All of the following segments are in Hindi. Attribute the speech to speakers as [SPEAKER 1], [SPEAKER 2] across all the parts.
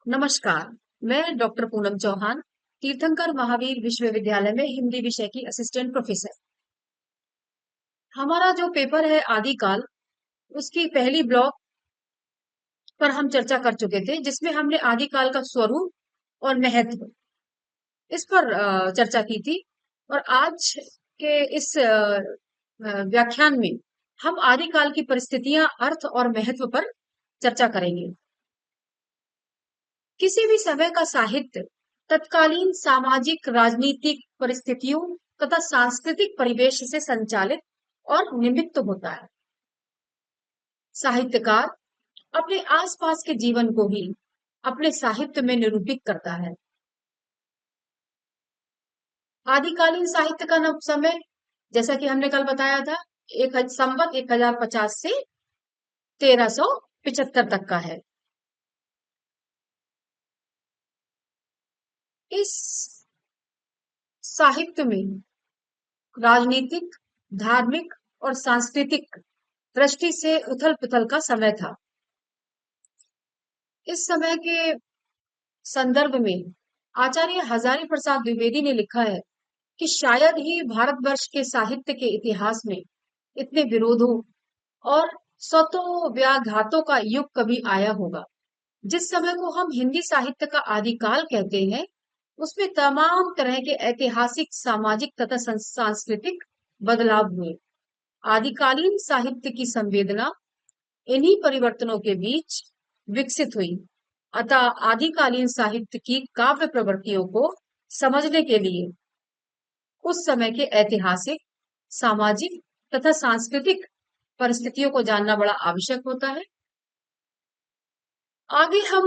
[SPEAKER 1] नमस्कार। मैं डॉक्टर पूनम चौहान, तीर्थंकर महावीर विश्वविद्यालय में हिंदी विषय की असिस्टेंट प्रोफेसर। हमारा जो पेपर है आदिकाल, उसकी पहली ब्लॉक पर हम चर्चा कर चुके थे, जिसमें हमने आदिकाल का स्वरूप और महत्व इस पर चर्चा की थी। और आज के इस व्याख्यान में हम आदिकाल की परिस्थितियां, अर्थ और महत्व पर चर्चा करेंगे। किसी भी समय का साहित्य तत्कालीन सामाजिक राजनीतिक परिस्थितियों तथा सांस्कृतिक परिवेश से संचालित और निमित्त होता है। साहित्यकार अपने आसपास के जीवन को ही अपने साहित्य में निरूपित करता है। आदिकालीन साहित्य का समय, जैसा कि हमने कल बताया था, संवत 1050 से 1375 तक का है। इस साहित्य में राजनीतिक, धार्मिक और सांस्कृतिक दृष्टि से उथल पुथल का समय था। इस समय के संदर्भ में आचार्य हजारी प्रसाद द्विवेदी ने लिखा है कि शायद ही भारतवर्ष के साहित्य के इतिहास में इतने विरोधों और स्वतोव्याघातों का युग कभी आया होगा। जिस समय को हम हिंदी साहित्य का आदिकाल कहते हैं, उसमें तमाम तरह के ऐतिहासिक, सामाजिक तथा सांस्कृतिक बदलाव हुए। आदिकालीन साहित्य की संवेदना इन्हीं परिवर्तनों के बीच विकसित हुई। अतः आदिकालीन साहित्य की काव्य प्रवृत्तियों को समझने के लिए उस समय के ऐतिहासिक, सामाजिक तथा सांस्कृतिक परिस्थितियों को जानना बड़ा आवश्यक होता है। आगे हम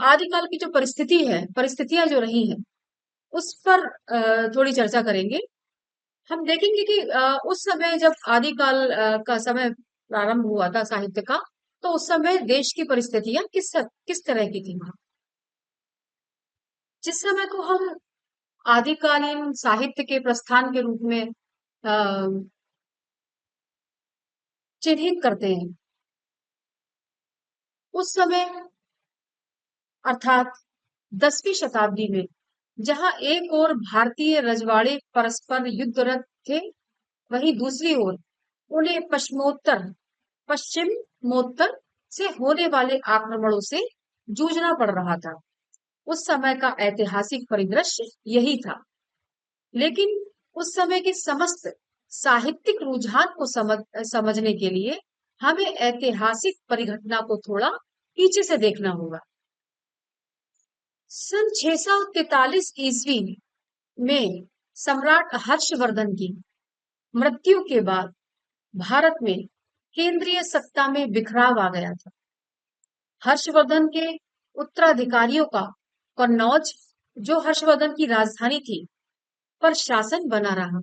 [SPEAKER 1] आदिकाल की जो परिस्थितियां जो रही हैं, उस पर थोड़ी चर्चा करेंगे। हम देखेंगे कि उस समय जब आदिकाल का समय प्रारंभ हुआ था साहित्य का, तो उस समय देश की परिस्थितियां किस तरह की थी। जिस समय को हम आदिकालीन साहित्य के प्रस्थान के रूप में अ, चिन्हित करते हैं, उस समय अर्थात 10वीं शताब्दी में, जहां एक ओर भारतीय रजवाड़े परस्पर युद्धरत थे, वहीं दूसरी ओर उन्हें पश्चिमोत्तर से होने वाले आक्रमणों से जूझना पड़ रहा था। उस समय का ऐतिहासिक परिदृश्य यही था। लेकिन उस समय के समस्त साहित्यिक रुझान को समझने के लिए हमें ऐतिहासिक परिघटना को थोड़ा पीछे से देखना होगा। सन 643 ईस्वी में सम्राट हर्षवर्धन की मृत्यु के बाद भारत में केंद्रीय सत्ता में बिखराव आ गया था। हर्षवर्धन के उत्तराधिकारियों का कन्नौज, जो हर्षवर्धन की राजधानी थी, पर शासन बना रहा।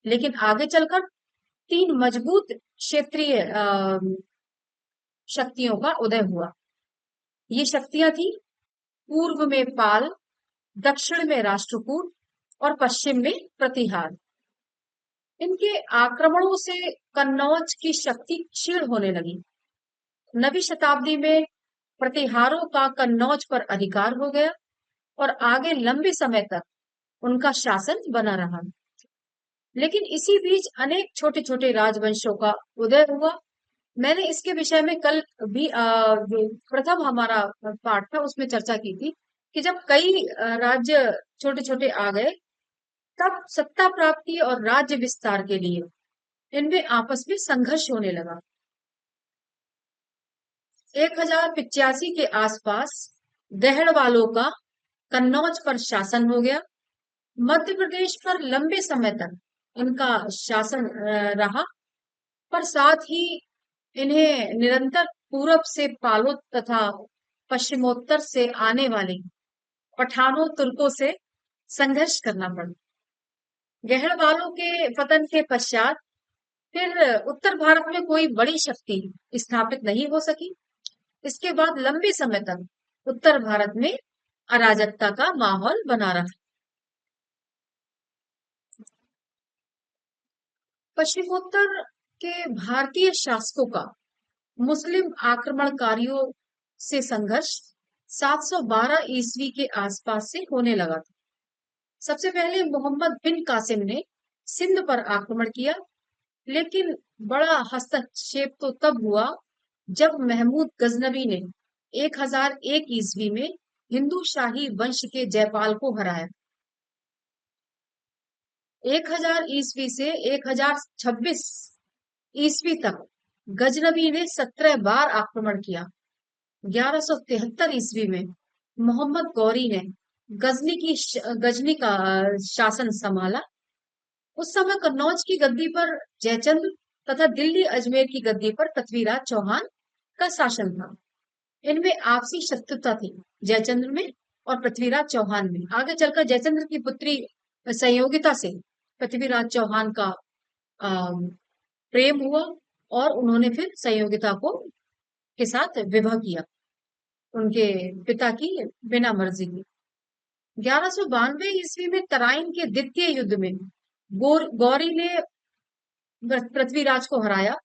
[SPEAKER 1] लेकिन आगे चलकर तीन मजबूत क्षेत्रीय शक्तियों का उदय हुआ। ये शक्तियां थी पूर्व में पाल, दक्षिण में राष्ट्रकूट और पश्चिम में प्रतिहार। इनके आक्रमणों से कन्नौज की शक्ति क्षीण होने लगी। 9वीं शताब्दी में प्रतिहारों का कन्नौज पर अधिकार हो गया और आगे लंबे समय तक उनका शासन बना रहा। लेकिन इसी बीच अनेक छोटे छोटे राजवंशों का उदय हुआ। मैंने इसके विषय में कल भी जो प्रथम हमारा पाठ था, उसमें चर्चा की थी कि जब कई राज्य छोटे छोटे आ गए, तब सत्ता प्राप्ति और राज्य विस्तार के लिए इनमें आपस में संघर्ष होने लगा। 1085 के आसपास गहड़वालों का कन्नौज पर शासन हो गया। मध्य प्रदेश पर लंबे समय तक इनका शासन रहा, पर साथ ही इन्हें निरंतर पूरब से पालों तथा पश्चिमोत्तर से आने वाले पठानों, तुर्कों से संघर्ष करना पड़ा। गहड़वालों के पतन के पश्चात फिर उत्तर भारत में कोई बड़ी शक्ति स्थापित नहीं हो सकी। इसके बाद लंबे समय तक उत्तर भारत में अराजकता का माहौल बना रहा। पश्चिमोत्तर के भारतीय शासकों का मुस्लिम आक्रमणकारियों से संघर्ष 712 ईस्वी के आसपास से होने लगा था। सबसे पहले मोहम्मद बिन कासिम ने सिंध पर आक्रमण किया, लेकिन बड़ा हस्तक्षेप तो तब हुआ जब महमूद गजनवी ने 1001 ईस्वी में हिंदू शाही वंश के जयपाल को हराया। 1000 ईस्वी से 1026 ईस्वी तक गजनवी ने 17 बार आक्रमण किया। 1173 ईस्वी में मोहम्मद गौरी ने गजनी का शासन संभाला। उस समय कन्नौज की गद्दी पर जयचंद्र तथा दिल्ली अजमेर की गद्दी पर पृथ्वीराज चौहान का शासन था। इनमें आपसी शत्रुता थी, जयचंद्र में और पृथ्वीराज चौहान में। आगे चलकर जयचंद्र की पुत्री संयोगिता से पृथ्वीराज चौहान का प्रेम हुआ और उन्होंने फिर संयोगिता को के साथ विवाह किया, उनके पिता की बिना मर्जी की। 1192 ईस्वी में तराइन के द्वितीय युद्ध में गौरी ने पृथ्वीराज को हराया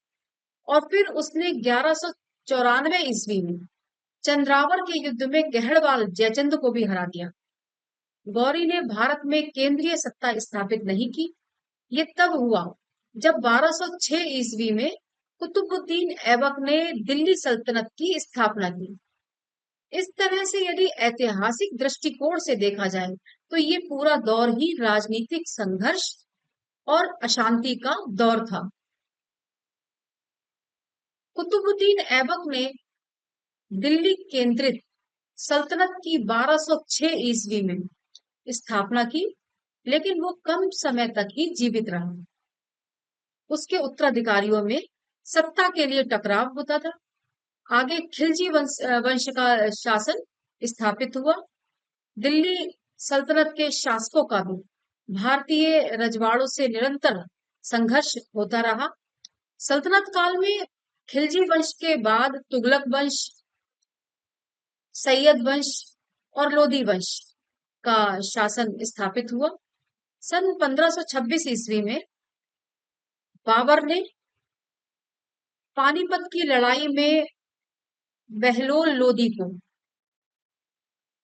[SPEAKER 1] और फिर उसने 1194 ईस्वी में चंद्रावर के युद्ध में गहड़वाल जयचंद्र को भी हरा दिया। गौरी ने भारत में केंद्रीय सत्ता स्थापित नहीं की। ये तब हुआ जब 1206 ईस्वी में कुतुबुद्दीन ऐबक ने दिल्ली सल्तनत की स्थापना की। इस तरह से यदि ऐतिहासिक दृष्टिकोण से देखा जाए तो ये पूरा दौर ही राजनीतिक संघर्ष और अशांति का दौर था। कुतुबुद्दीन ऐबक ने दिल्ली केंद्रित सल्तनत की 1206 ईस्वी में स्थापना की, लेकिन वो कम समय तक ही जीवित रहा। उसके उत्तराधिकारियों में सत्ता के लिए टकराव होता था। आगे खिलजी वंश का शासन स्थापित हुआ। दिल्ली सल्तनत के शासकों का भी भारतीय रजवाड़ों से निरंतर संघर्ष होता रहा। सल्तनत काल में खिलजी वंश के बाद तुगलक वंश, सैयद वंश और लोधी वंश का शासन स्थापित हुआ। सन 1526 ईस्वी में बाबर ने पानीपत की लड़ाई में बहलोल लोधी को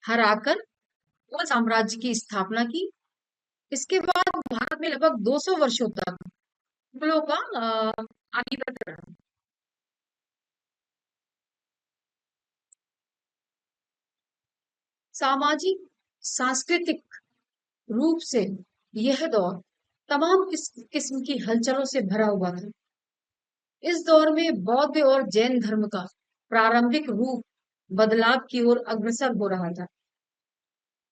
[SPEAKER 1] हराकर मुगल साम्राज्य की स्थापना की। इसके बाद भारत में लगभग 200 वर्षों तक मुगलों का आधिपत्य रहा। सामाजिक सांस्कृतिक रूप से यह दौर तमाम किस्म की हलचलों से भरा हुआ था। इस दौर में बौद्ध और जैन धर्म का प्रारंभिक रूप बदलाव की ओर अग्रसर हो रहा था।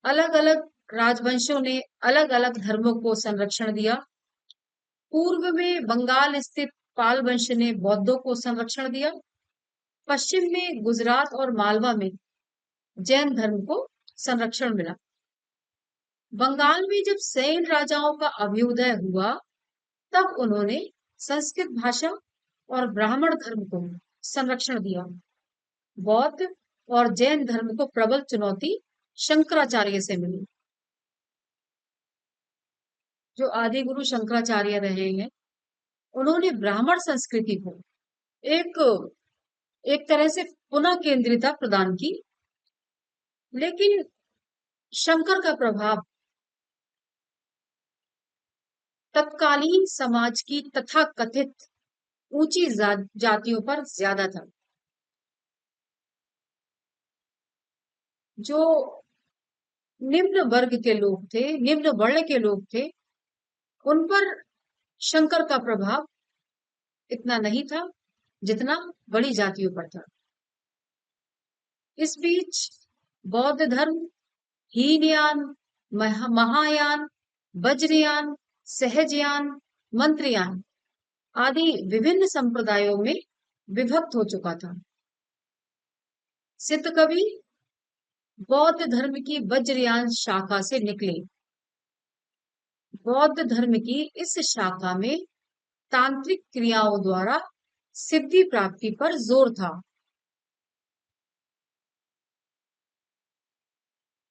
[SPEAKER 1] अलग अलग राजवंशों ने अलग अलग धर्मों को संरक्षण दिया। पूर्व में बंगाल स्थित पाल वंश ने बौद्धों को संरक्षण दिया। पश्चिम में गुजरात और मालवा में जैन धर्म को संरक्षण मिला। बंगाल में जब सैन राजाओं का अभ्युदय हुआ तब उन्होंने संस्कृत भाषा और ब्राह्मण धर्म को संरक्षण दिया। बौद्ध और जैन धर्म को प्रबल चुनौती शंकराचार्य से मिली। जो आदि गुरु शंकराचार्य रहे हैं, उन्होंने ब्राह्मण संस्कृति को एक एक तरह से पुनः केंद्रिता प्रदान की, लेकिन शंकर का प्रभाव तत्कालीन समाज की तथाकथित ऊंची जातियों पर ज्यादा था। जो निम्न वर्ग के लोग थे, निम्न वर्ण के लोग थे, उन पर शंकर का प्रभाव इतना नहीं था जितना बड़ी जातियों पर था। इस बीच बौद्ध धर्म हीनयान, महायान, वज्रयान, सहजयान, मंत्रयान आदि विभिन्न संप्रदायों में विभक्त हो चुका था। सिद्ध कवि बौद्ध धर्म की वज्रयान शाखा से निकले। बौद्ध धर्म की इस शाखा में तांत्रिक क्रियाओं द्वारा सिद्धि प्राप्ति पर जोर था।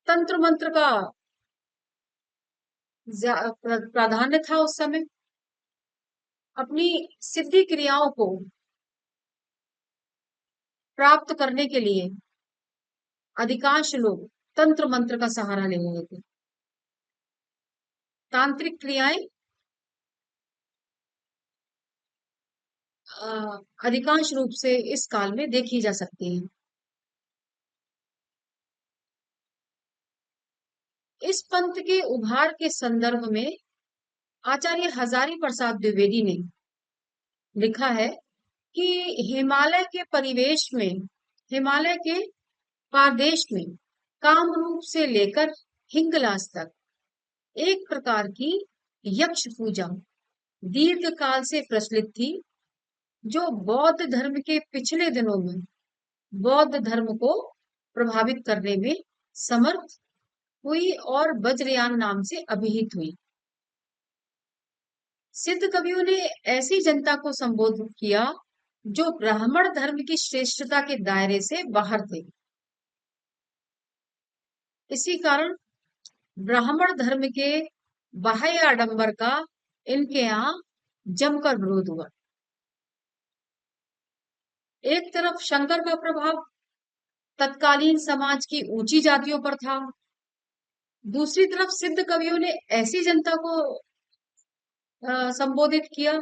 [SPEAKER 1] तंत्र मंत्र का प्राधान्य था उस समय। अपनी सिद्धि क्रियाओं को प्राप्त करने के लिए अधिकांश लोग तंत्र मंत्र का सहारा ले रहे थे। तांत्रिक क्रियाएं अधिकांश रूप से इस काल में देखी जा सकती हैं। इस पंथ के उभार के संदर्भ में आचार्य हजारी प्रसाद द्विवेदी ने लिखा है कि हिमालय के परिवेश में, हिमालय के पादेश में कामरूप से लेकर हिंगलाज तक एक प्रकार की यक्ष पूजा दीर्घ काल से प्रचलित थी, जो बौद्ध धर्म के पिछले दिनों में बौद्ध धर्म को प्रभावित करने में समर्थ हुई और वज्रयान नाम से अभिहित हुई। सिद्ध कवियों ने ऐसी जनता को संबोधित किया जो ब्राह्मण धर्म की श्रेष्ठता के दायरे से बाहर थे। इसी कारण ब्राह्मण धर्म के बाह्य आडंबर का इनके यहाँ जमकर विरोध हुआ। एक तरफ शंकर का प्रभाव तत्कालीन समाज की ऊंची जातियों पर था, दूसरी तरफ सिद्ध कवियों ने ऐसी जनता को संबोधित किया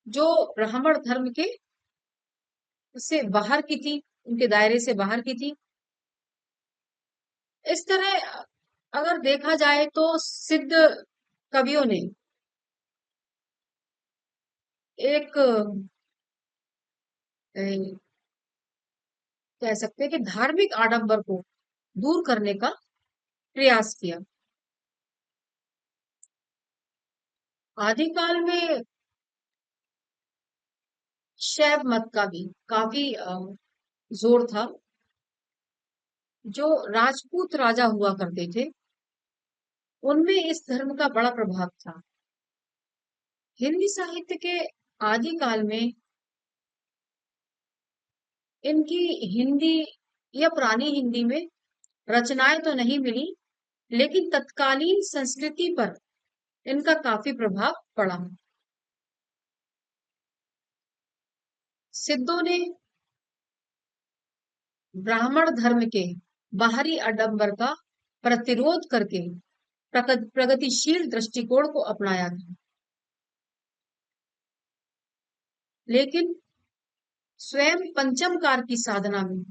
[SPEAKER 1] जो ब्राह्मण धर्म के से बाहर की थी, उनके दायरे से बाहर की थी। इस तरह अगर देखा जाए तो सिद्ध कवियों ने एक कह सकते हैं कि धार्मिक आडंबर को दूर करने का प्रयास किया। आदिकाल में शैव मत का भी काफी जोर था। जो राजपूत राजा हुआ करते थे उनमें इस धर्म का बड़ा प्रभाव था। हिंदी साहित्य के आदिकाल में इनकी हिंदी या पुरानी हिंदी में रचनाएं तो नहीं मिली, लेकिन तत्कालीन संस्कृति पर इनका काफी प्रभाव पड़ा। सिद्धों ने ब्राह्मण धर्म के बाहरी आडंबर का प्रतिरोध करके प्रगतिशील दृष्टिकोण को अपनाया था, लेकिन स्वयं पंचम कार की साधना में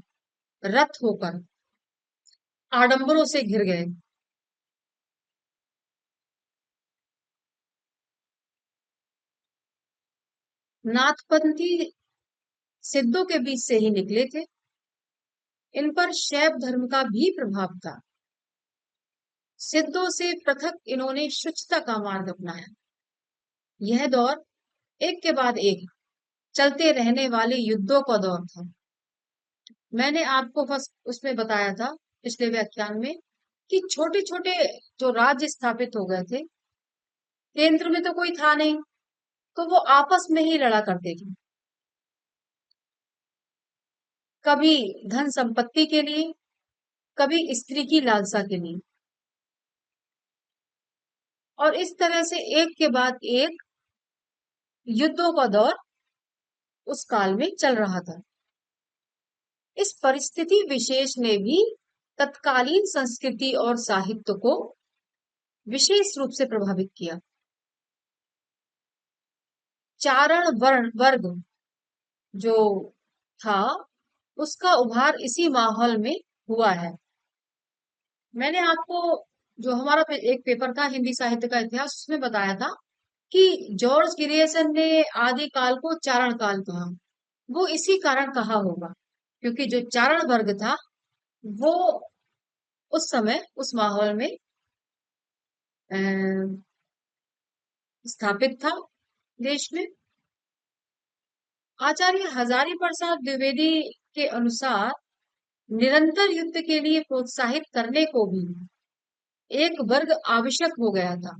[SPEAKER 1] रत होकर आडंबरों से घिर गए। नाथपंथी सिद्धों के बीच से ही निकले थे। इन पर शैव धर्म का भी प्रभाव था। सिद्धों से पृथक इन्होंने शुचिता का मार्ग अपनाया। यह दौर एक के बाद एक चलते रहने वाले युद्धों का दौर था। मैंने आपको बस उसमें बताया था पिछले व्याख्यान में कि छोटे छोटे जो राज्य स्थापित हो गए थे, केंद्र में तो कोई था नहीं, तो वो आपस में ही लड़ा करते थे, कभी धन संपत्ति के लिए, कभी स्त्री की लालसा के लिए, और इस तरह से एक के बाद एक युद्धों का दौर उस काल में चल रहा था। इस परिस्थिति विशेष ने भी तत्कालीन संस्कृति और साहित्य को विशेष रूप से प्रभावित किया। चारण वर्ण वर्ग जो था उसका उभार इसी माहौल में हुआ है। मैंने आपको जो हमारा एक पेपर था हिंदी साहित्य का इतिहास, उसमें बताया था कि जॉर्ज गिरियसन ने आदि काल को चारण काल कहा। वो इसी कारण कहा होगा क्योंकि जो चारण वर्ग था वो उस समय उस माहौल में अ, स्थापित था देश में। आचार्य हजारी प्रसाद द्विवेदी के अनुसार निरंतर युद्ध के लिए प्रोत्साहित करने को भी एक वर्ग आवश्यक हो गया था।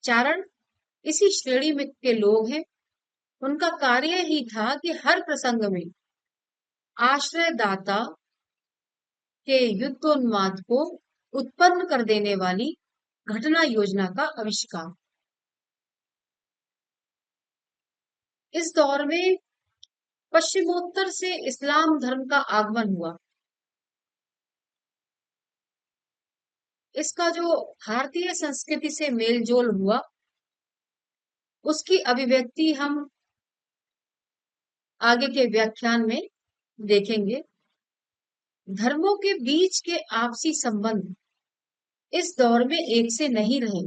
[SPEAKER 1] चारण इसी श्रेणी में के लोग हैं। उनका कार्य ही था कि हर प्रसंग में आश्रयदाता के युद्धोन्माद को उत्पन्न कर देने वाली घटना योजना का आविष्कार। इस दौर में पश्चिमोत्तर से इस्लाम धर्म का आगमन हुआ। इसका जो भारतीय संस्कृति से मेल जोल हुआ, उसकी अभिव्यक्ति हम आगे के व्याख्यान में देखेंगे। धर्मों के बीच के आपसी संबंध इस दौर में एक से नहीं रहे।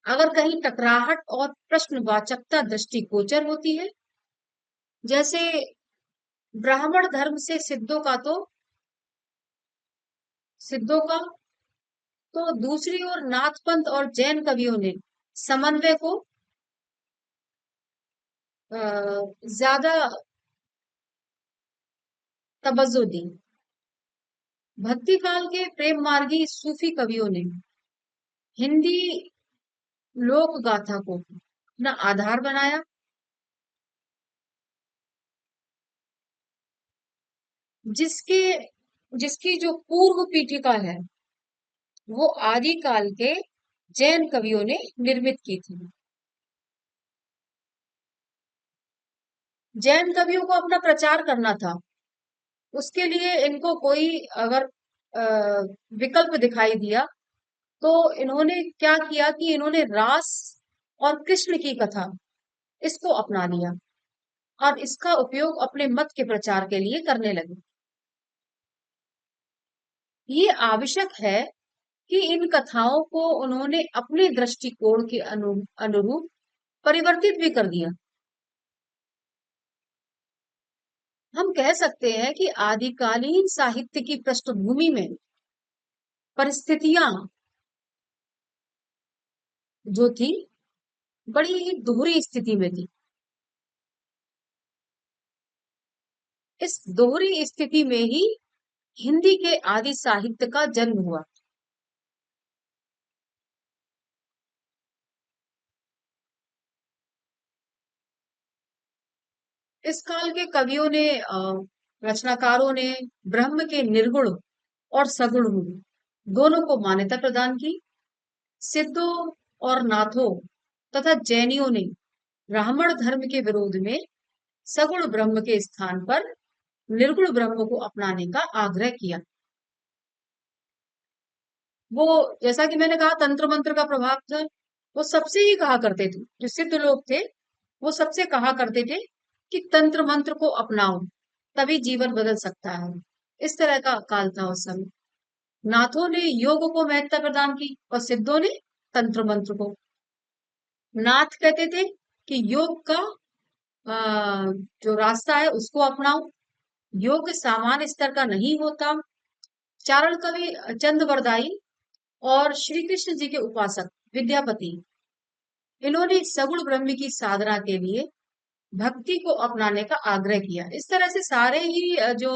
[SPEAKER 1] अगर कहीं टकराहट और प्रश्नवाचकता दृष्टिगोचर होती है, जैसे ब्राह्मण धर्म से सिद्धों का, तो दूसरी ओर नाथपंथ और जैन कवियों ने समन्वय को अ, ज्यादा तवज्जो दी। भक्ति काल के प्रेम मार्गी सूफी कवियों ने हिंदी लोक गाथा को अपना आधार बनाया, जिसके जिसकी जो पूर्व पीठिका है वो आदि काल के जैन कवियों ने निर्मित की थी। जैन कवियों को अपना प्रचार करना था, उसके लिए इनको कोई अगर विकल्प दिखाई दिया, तो इन्होंने क्या किया कि इन्होंने रास और कृष्ण की कथा इसको अपना लिया और इसका उपयोग अपने मत के प्रचार के लिए करने लगे। ये आवश्यक है कि इन कथाओं को उन्होंने अपने दृष्टिकोण के अनुरूप परिवर्तित भी कर दिया। हम कह सकते हैं कि आदिकालीन साहित्य की पृष्ठभूमि में परिस्थितियां जो थी, बड़ी ही दोहरी स्थिति में थी। इस दोहरी स्थिति में ही हिंदी के आदि साहित्य का जन्म हुआ। इस काल के कवियों ने रचनाकारों ने ब्रह्म के निर्गुण और सगुण रूप दोनों को मान्यता प्रदान की। सिद्धों और नाथों तथा जैनियों ने ब्राह्मण धर्म के विरोध में सगुण ब्रह्म के स्थान पर निर्गुण ब्रह्म को अपनाने का आग्रह किया। वो, जैसा कि मैंने कहा, तंत्र मंत्र का प्रभाव था। वो सबसे ही कहा करते थे, जो सिद्ध लोग थे वो सबसे कहा करते थे कि तंत्र मंत्र को अपनाओ, तभी जीवन बदल सकता है। इस तरह का काल था उस समय। नाथों ने योग को महत्ता प्रदान की और सिद्धों ने तंत्र मंत्र को। नाथ कहते थे कि योग का जो रास्ता है उसको अपनाओ, योग सामान्य स्तर का नहीं होता। चारण कवि चंद वरदाई और श्री कृष्ण जी के उपासक विद्यापति, इन्होंने सगुण ब्रह्म की साधना के लिए भक्ति को अपनाने का आग्रह किया। इस तरह से सारे ही जो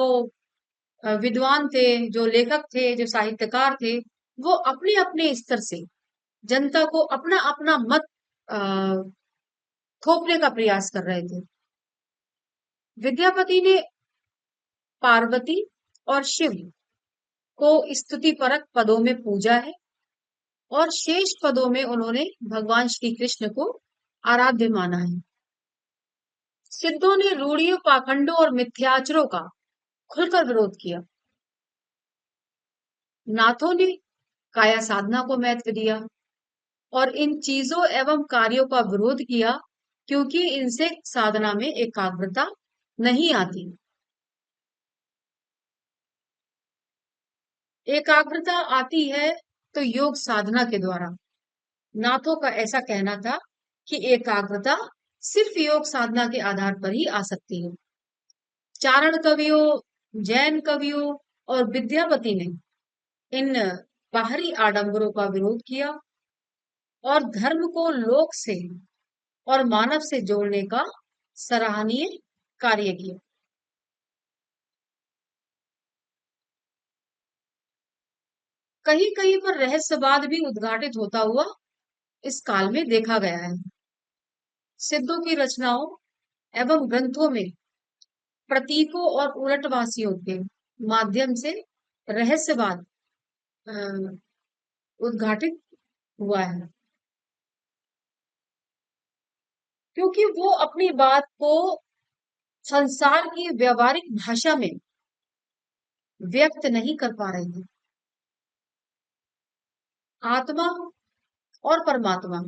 [SPEAKER 1] विद्वान थे, जो लेखक थे, जो साहित्यकार थे, वो अपने अपने स्तर से जनता को अपना अपना मत अ, थोपने का प्रयास कर रहे थे। विद्यापति ने पार्वती और शिव को स्तुति परक पदों में पूजा है और शेष पदों में उन्होंने भगवान श्री कृष्ण को आराध्य माना है। सिद्धों ने रूढ़ियों, पाखंडों और मिथ्याचारों का खुलकर विरोध किया। नाथों ने काया साधना को महत्व दिया और इन चीजों एवं कार्यों का विरोध किया, क्योंकि इनसे साधना में एकाग्रता नहीं आती। एकाग्रता आती है तो योग साधना के द्वारा। नाथों का ऐसा कहना था कि एकाग्रता सिर्फ योग साधना के आधार पर ही आ सकती है। चारण कवियों, जैन कवियों और विद्यापति ने इन बाहरी आडंबरों का विरोध किया और धर्म को लोक से और मानव से जोड़ने का सराहनीय कार्य किया। कहीं कहीं पर रहस्यवाद भी उद्घाटित होता हुआ इस काल में देखा गया है। सिद्धों की रचनाओं एवं ग्रंथों में प्रतीकों और उलटवासियों के माध्यम से रहस्यवाद अ, उद्घाटित हुआ है, क्योंकि वो अपनी बात को संसार की व्यवहारिक भाषा में व्यक्त नहीं कर पा रहे थे। आत्मा और परमात्मा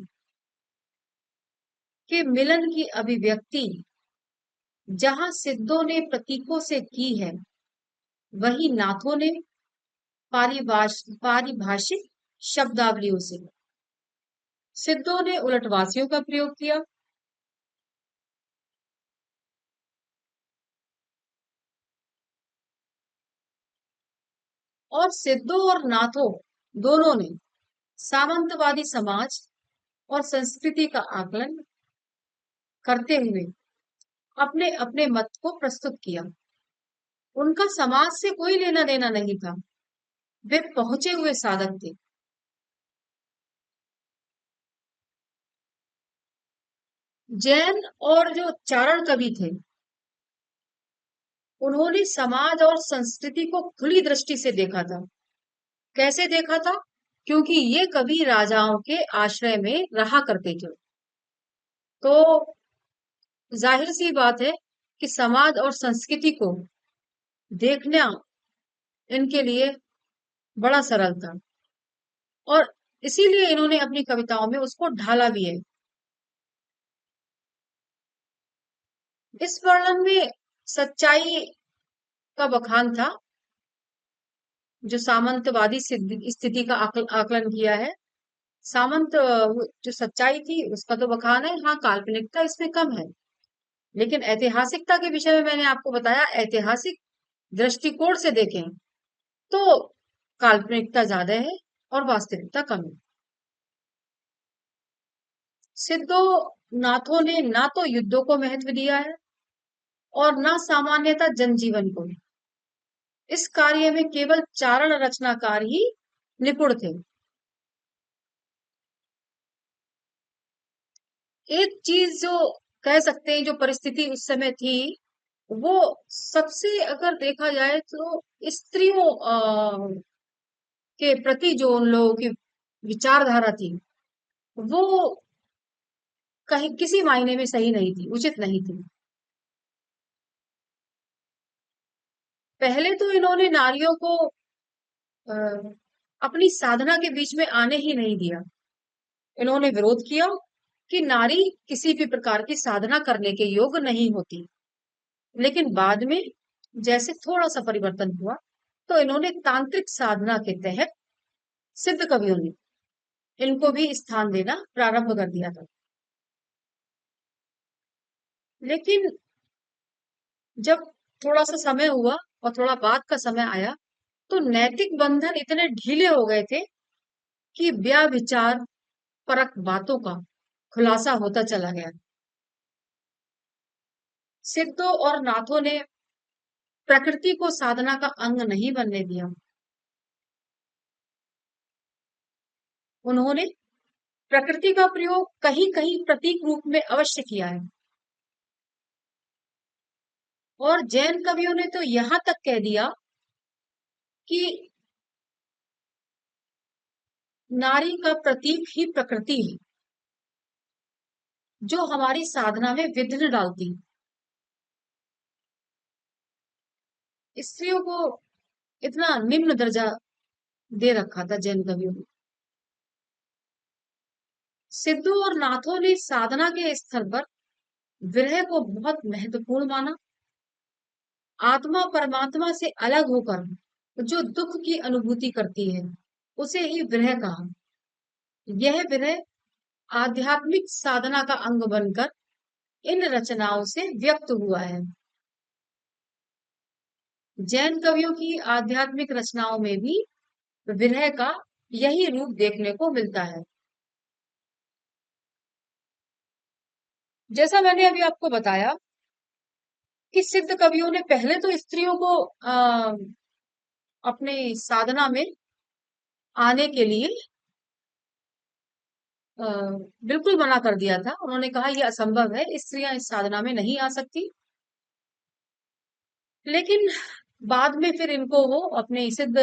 [SPEAKER 1] के मिलन की अभिव्यक्ति जहां सिद्धों ने प्रतीकों से की है, वही नाथों ने पारिभाषिक शब्दावलियों से। सिद्धों ने उलटवासियों का प्रयोग किया और सिद्धों और नाथों दोनों ने सामंतवादी समाज और संस्कृति का आकलन करते हुए अपने अपने मत को प्रस्तुत किया। उनका समाज से कोई लेना देना नहीं था, वे पहुंचे हुए साधक थे। जैन और जो चारण कवि थे, उन्होंने समाज और संस्कृति को खुली दृष्टि से देखा था। कैसे देखा था? क्योंकि ये कवि राजाओं के आश्रय में रहा करते थे, तो जाहिर सी बात है कि समाज और संस्कृति को देखना इनके लिए बड़ा सरल था, और इसीलिए इन्होंने अपनी कविताओं में उसको ढाला भी है। इस वर्णन में सच्चाई का बखान था, जो सामंतवादी स्थिति का आकलन किया है। सामंत जो सच्चाई थी उसका तो बखान है, हाँ काल्पनिकता इसमें कम है। लेकिन ऐतिहासिकता के विषय में मैंने आपको बताया, ऐतिहासिक दृष्टिकोण से देखें तो काल्पनिकता ज्यादा है और वास्तविकता कम है। सिद्धों नाथों ने ना तो युद्धों को महत्व दिया है और ना सामान्यतः जनजीवन को। इस कार्य में केवल चारण रचनाकार ही निपुण थे। एक चीज जो कह सकते हैं, जो परिस्थिति उस समय थी, वो सबसे अगर देखा जाए तो स्त्रियों के प्रति जो उन लोगों की विचारधारा थी, वो कहीं किसी मायने में सही नहीं थी, उचित नहीं थी। पहले तो इन्होंने नारियों को अ, अपनी साधना के बीच में आने ही नहीं दिया। इन्होंने विरोध किया कि नारी किसी भी प्रकार की साधना करने के योग्य नहीं होती। लेकिन बाद में जैसे थोड़ा सा परिवर्तन हुआ, तो इन्होंने तांत्रिक साधना के तहत सिद्ध कवियों ने इनको भी स्थान देना प्रारंभ कर दिया था। लेकिन जब थोड़ा सा समय हुआ और थोड़ा बाद का समय आया, तो नैतिक बंधन इतने ढीले हो गए थे कि व्याभिचार परक बातों का खुलासा होता चला गया। सिद्धों और नाथों ने प्रकृति को साधना का अंग नहीं बनने दिया। उन्होंने प्रकृति का प्रयोग कहीं कहीं प्रतीक रूप में अवश्य किया है। और जैन कवियों ने तो यहां तक कह दिया कि नारी का प्रतीक ही प्रकृति है, जो हमारी साधना में विघ्न डालती है। स्त्रियों को इतना निम्न दर्जा दे रखा था जैन कवियों ने। सिद्धों और नाथों ने साधना के स्तर पर विरह को बहुत महत्वपूर्ण माना। आत्मा परमात्मा से अलग होकर जो दुख की अनुभूति करती है, उसे ही विरह कहा। यह विरह आध्यात्मिक साधना का अंग बनकर इन रचनाओं से व्यक्त हुआ है। जैन कवियों की आध्यात्मिक रचनाओं में भी विरह का यही रूप देखने को मिलता है। जैसा मैंने अभी आपको बताया कि सिद्ध कवियों ने पहले तो स्त्रियों को अपने साधना में आने के लिए अ, बिल्कुल मना कर दिया था। उन्होंने कहा यह असंभव है, स्त्रियां इस साधना में नहीं आ सकती। लेकिन बाद में फिर इनको वो अपने सिद्ध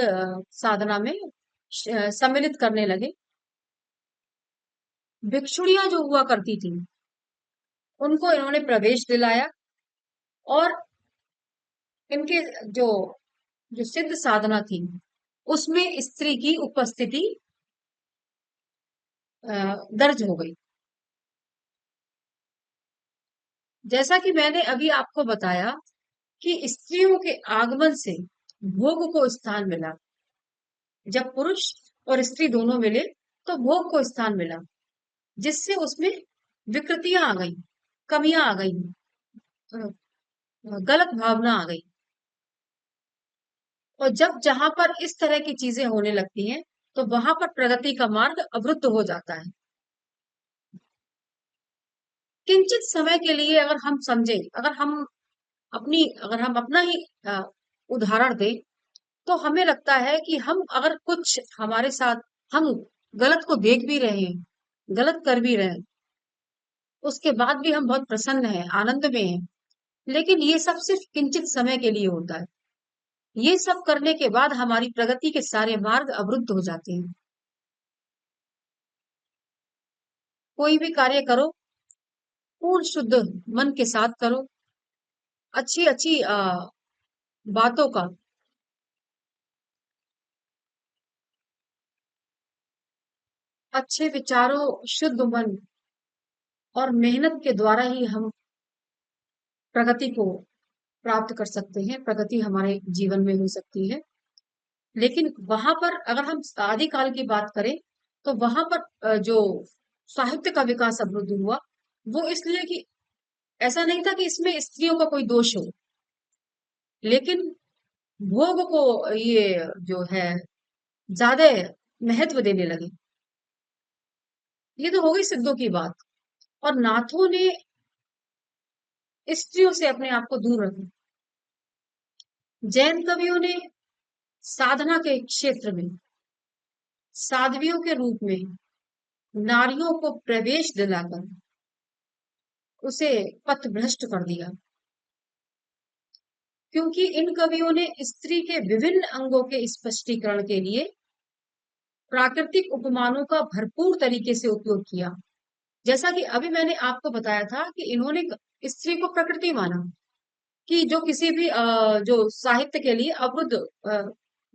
[SPEAKER 1] साधना में सम्मिलित करने लगे। भिक्षुणियां जो हुआ करती थी, उनको इन्होंने प्रवेश दिलाया और इनके जो जो सिद्ध साधना थी, उसमें स्त्री की उपस्थिति दर्ज हो गई। जैसा कि मैंने अभी आपको बताया कि स्त्रियों के आगमन से भोग को स्थान मिला। जब पुरुष और स्त्री दोनों मिले तो भोग को स्थान मिला, जिससे उसमें विकृतियां आ गई, कमियां आ गई, गलत भावना आ गई। और जब जहां पर इस तरह की चीजें होने लगती हैं, तो वहां पर प्रगति का मार्ग अवरुद्ध हो जाता है। किंचित समय के लिए अगर हम समझें, अगर हम अपना ही उदाहरण दें, तो हमें लगता है कि हम अगर कुछ हमारे साथ हम गलत को देख भी रहे हैं, गलत कर भी रहे हैं, उसके बाद भी हम बहुत प्रसन्न हैं, आनंद में हैं। लेकिन ये सब सिर्फ किंचित समय के लिए होता है। ये सब करने के बाद हमारी प्रगति के सारे मार्ग अवरुद्ध हो जाते हैं। कोई भी कार्य करो, पूर्ण शुद्ध मन के साथ करो, अच्छी अच्छी बातों का, अच्छे विचारों, शुद्ध मन और मेहनत के द्वारा ही हम प्रगति को प्राप्त कर सकते हैं, प्रगति हमारे जीवन में हो सकती है। लेकिन वहां पर अगर हम आदिकाल की बात करें, तो वहां पर जो साहित्य का विकास अवरुद्ध हुआ, वो इसलिए कि ऐसा नहीं था कि इसमें स्त्रियों का कोई दोष हो, लेकिन भोग को ये जो है ज्यादा महत्व देने लगे। ये तो हो गई सिद्धों की बात। और नाथों ने स्त्रियों से अपने आप को दूर रखा। जैन कवियों ने साधना के क्षेत्र में साध्वियों के रूप में नारियों को प्रवेश दिलाकर उसे पथभ्रष्ट कर दिया, क्योंकि इन कवियों ने स्त्री के विभिन्न अंगों के स्पष्टीकरण के लिए प्राकृतिक उपमानों का भरपूर तरीके से उपयोग किया। जैसा कि अभी मैंने आपको बताया था कि इन्होंने स्त्री को प्रकृति माना, कि जो किसी भी जो साहित्य के लिए अवरुद्ध,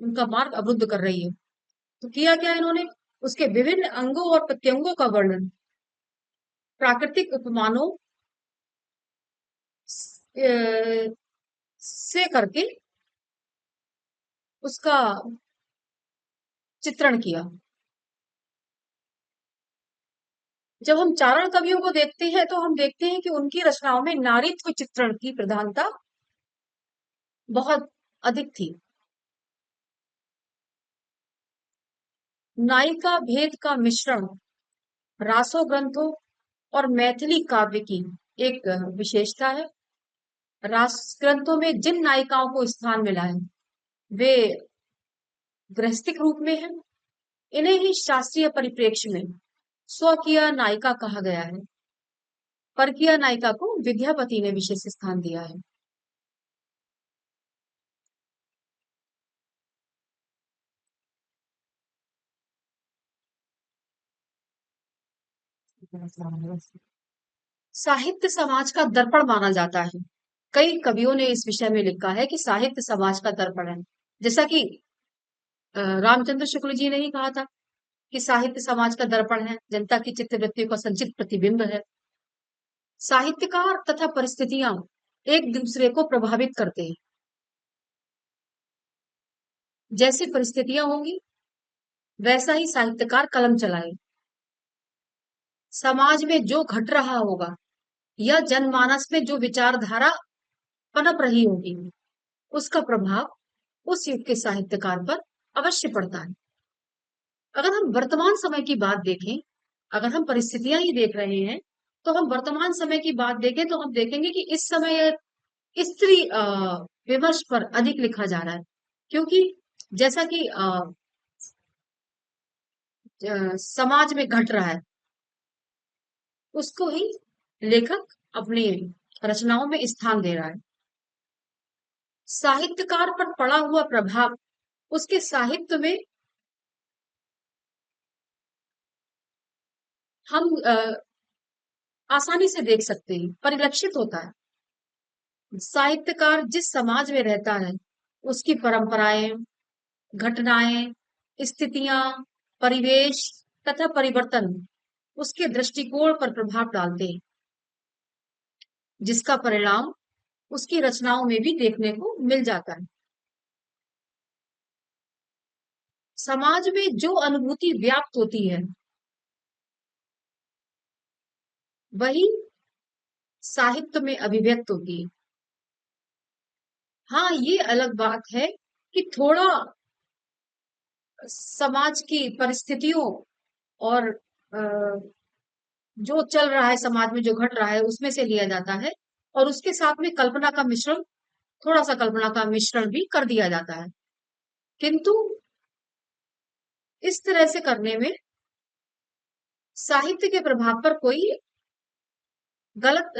[SPEAKER 1] उनका मार्ग अवरुद्ध कर रही है। तो किया क्या इन्होंने, उसके विभिन्न अंगों और प्रत्यंगों का वर्णन प्राकृतिक उपमानों से करके उसका चित्रण किया। जब हम चारण कवियों को देखते हैं, तो हम देखते हैं कि उनकी रचनाओं में नारीत्व चित्रण की प्रधानता बहुत अधिक थी। नायिका भेद का मिश्रण रासो ग्रंथों और मैथिली काव्य की एक विशेषता है। रास ग्रंथों में जिन नायिकाओं को स्थान मिला है, वे गृहस्थिक रूप में है। इन्हें ही शास्त्रीय परिप्रेक्ष्य में स्वकीय नायिका कहा गया है। परकीय नायिका को विद्यापति ने विशेष स्थान दिया है। साहित्य समाज का दर्पण माना जाता है। कई कवियों ने इस विषय में लिखा है कि साहित्य समाज का दर्पण है। जैसा कि रामचंद्र शुक्ल जी ने ही कहा था कि साहित्य समाज का दर्पण है, जनता की चित्तवृत्तियों का संचित प्रतिबिंब है। साहित्यकार तथा परिस्थितियां एक दूसरे को प्रभावित करते हैं। जैसी परिस्थितियां होंगी, वैसा ही साहित्यकार कलम चलाए। समाज में जो घट रहा होगा या जनमानस में जो विचारधारा पनप रही होगी, उसका प्रभाव उस युग के साहित्यकार पर अवश्य पड़ता है। अगर हम वर्तमान समय की बात देखें, अगर हम परिस्थितियां ही देख रहे हैं, तो हम वर्तमान समय की बात देखें तो हम देखेंगे कि इस समय स्त्री विमर्श पर अधिक लिखा जा रहा है। क्योंकि जैसा कि समाज में घट रहा है, उसको ही लेखक अपनी रचनाओं में स्थान दे रहा है। साहित्यकार पर पड़ा हुआ प्रभाव उसके साहित्य में हम आसानी से देख सकते हैं, परिलक्षित होता है। साहित्यकार जिस समाज में रहता है, उसकी परंपराएं, घटनाएं, स्थितियां, परिवेश तथा परिवर्तन उसके दृष्टिकोण पर प्रभाव डालते हैं, जिसका परिणाम उसकी रचनाओं में भी देखने को मिल जाता है। समाज में जो अनुभूति व्याप्त होती है वही साहित्य में अभिव्यक्त होती है। हाँ, ये अलग बात है कि थोड़ा समाज की परिस्थितियों और अ, जो चल रहा है समाज में, जो घट रहा है उसमें से लिया जाता है, और उसके साथ में कल्पना का मिश्रण, थोड़ा सा कल्पना का मिश्रण भी कर दिया जाता है। किंतु इस तरह से करने में साहित्य के प्रभाव पर कोई गलत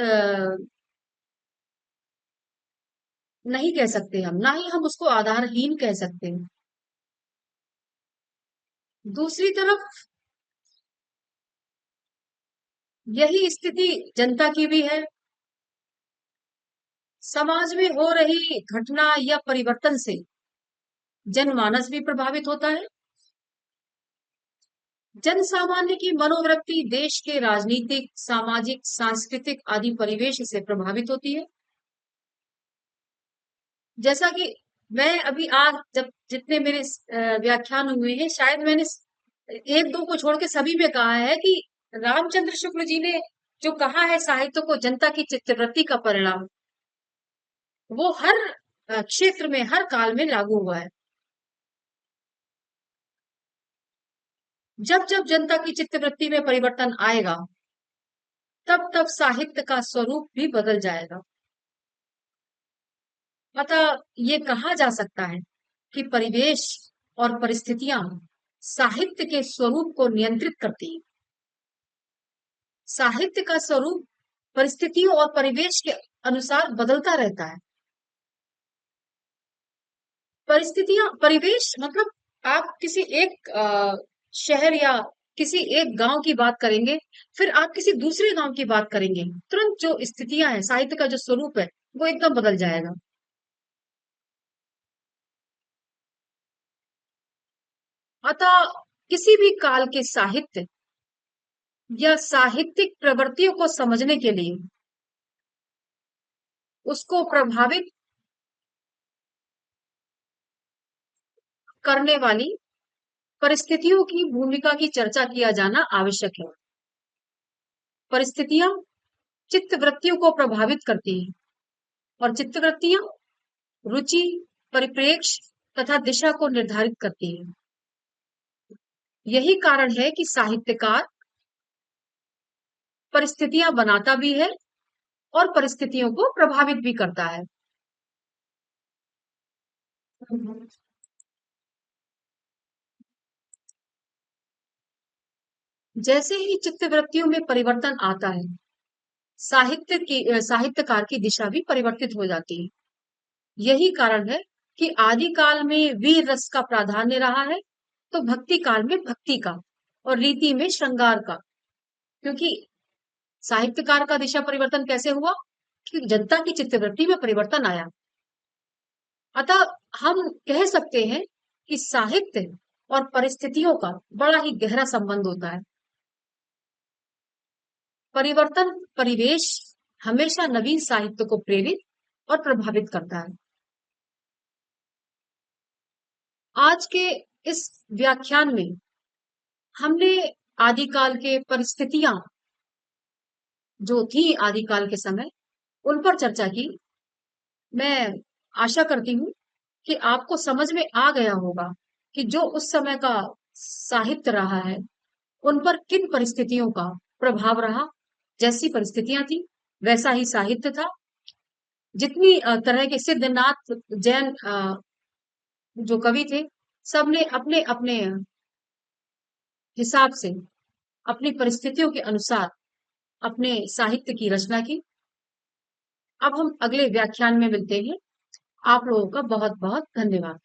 [SPEAKER 1] नहीं कह सकते हम, ना ही हम उसको आधारहीन कह सकते हैं। दूसरी तरफ यही स्थिति जनता की भी है। समाज में हो रही घटना या परिवर्तन से जनमानस भी प्रभावित होता है। जन सामान्य की मनोवृत्ति देश के राजनीतिक, सामाजिक, सांस्कृतिक आदि परिवेश से प्रभावित होती है। जैसा कि मैं अभी आज जब जितने मेरे व्याख्यान हुए हैं, शायद मैंने एक दो को छोड़ के सभी में कहा है कि रामचंद्र शुक्ल जी ने जो कहा है साहित्य को जनता की चित्तवृत्ति का परिणाम, वो हर क्षेत्र में, हर काल में लागू हुआ है। जब जब जनता की चित्तवृत्ति में परिवर्तन आएगा, तब तब साहित्य का स्वरूप भी बदल जाएगा। अतः ये कहा जा सकता है कि परिवेश और परिस्थितियां साहित्य के स्वरूप को नियंत्रित करती हैं। साहित्य का स्वरूप परिस्थितियों और परिवेश के अनुसार बदलता रहता है। परिस्थितियां, परिवेश मतलब आप किसी एक शहर या किसी एक गांव की बात करेंगे, फिर आप किसी दूसरे गांव की बात करेंगे, तुरंत जो स्थितियां हैं, साहित्य का जो स्वरूप है वो एकदम बदल जाएगा। अतः किसी भी काल के साहित्य या साहित्यिक प्रवृत्तियों को समझने के लिए उसको प्रभावित करने वाली परिस्थितियों की भूमिका की चर्चा किया जाना आवश्यक है। परिस्थितियां चित्त वृत्तियों को प्रभावित करती हैं, और चित्त वृत्तियां रुचि, परिप्रेक्ष्य तथा दिशा को निर्धारित करती हैं। यही कारण है कि साहित्यकार परिस्थितियां बनाता भी है और परिस्थितियों को प्रभावित भी करता है। जैसे ही चित्त वृत्तियों में परिवर्तन आता है, साहित्यकार की दिशा भी परिवर्तित हो जाती है। यही कारण है कि आदि काल में वीर रस का प्राधान्य रहा है, तो भक्ति काल में भक्ति का, और रीति में श्रृंगार का। क्योंकि साहित्यकार का दिशा परिवर्तन कैसे हुआ कि जनता की चित्तवृत्ति में परिवर्तन आया। अतः हम कह सकते हैं कि साहित्य और परिस्थितियों का बड़ा ही गहरा संबंध होता है। परिवर्तन परिवेश हमेशा नवीन साहित्य को प्रेरित और प्रभावित करता है। आज के इस व्याख्यान में हमने आदिकाल के परिस्थितियां जो थी आदिकाल के समय, उन पर चर्चा की। मैं आशा करती हूँ कि आपको समझ में आ गया होगा कि जो उस समय का साहित्य रहा है, उन पर किन परिस्थितियों का प्रभाव रहा। जैसी परिस्थितियां थी वैसा ही साहित्य था। जितनी तरह के सिद्धनाथ जैन जो कवि थे, सबने अपने अपने हिसाब से, अपनी परिस्थितियों के अनुसार अपने साहित्य की रचना की। अब हम अगले व्याख्यान में मिलते हैं। आप लोगों का बहुत बहुत धन्यवाद।